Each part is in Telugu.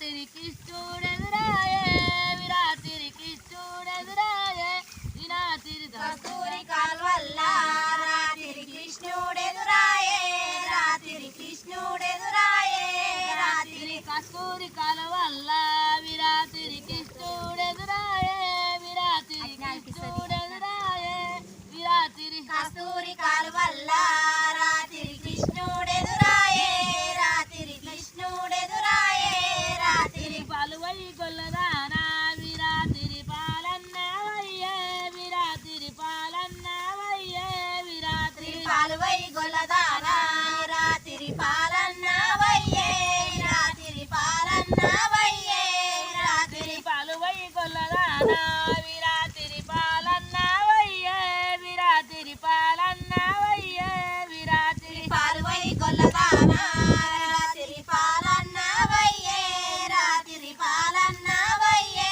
కృష్ణుడెదురాయే విరాత్రి కృష్ణుడెదురాయే వినాతిరి కస్తూరి కాల్వల్ల రాత్రి కృష్ణుడెదురాయే రాత్రి కృష్ణుడెదురాయే రాత్రి కస్తూరి కాలవల్ల విరాత్రి కృష్ణుడెదురాయే విరాత్రి కృష్ణుడెదురాయే విరాత్రి కస్తూరి కాల్వల్ల రాత్రి కృష్ణుడెదురాయే రాత్రి కృష్ణుడెదురాయే రాత్రి పాలువై గొల్లదానా విరాత్రి పాలన్నవయ్యే విరాత్రి పాలన్నవయ్యే విరాత్రి పాలువై గొల్లదానా రాత్రి పాలన్నవయ్యే రాత్రి పాలన్నవయ్యే రాత్రి పాలువై గొల్లదానా విరాత్రి పాలన్నవయ్యే విరాత్రి పాలన్నవయ్యే విరాత్రి పాలువై గొల్లదానా రాత్రి పాలన్నవయ్యే రాత్రి పాలన్నవయ్యే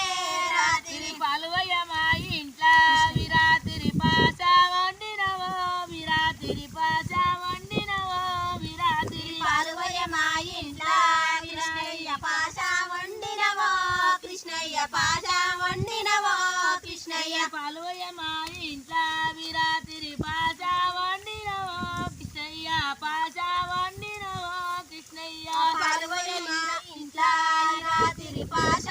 రాత్రి పాలువయ్య మా ఇంట్లో విరాత్రి పాచ వండినవో విరాత్రి పాచ వండినవో విరాత్రి పాలువయ్య మా ఇంట్లో కృష్ణయ్య పాశ వండినవో కృష్ణయ్య పాశ వండినవో కృష్ణయ్య పాలువయ్య మా ఇంట్లో విరాత్రి పాచ వండినవో కృష్ణయ్య పాచ వండినవో కృష్ణయ్య పాలువయ్య మా ఇంట్లో రాత్రి పాశ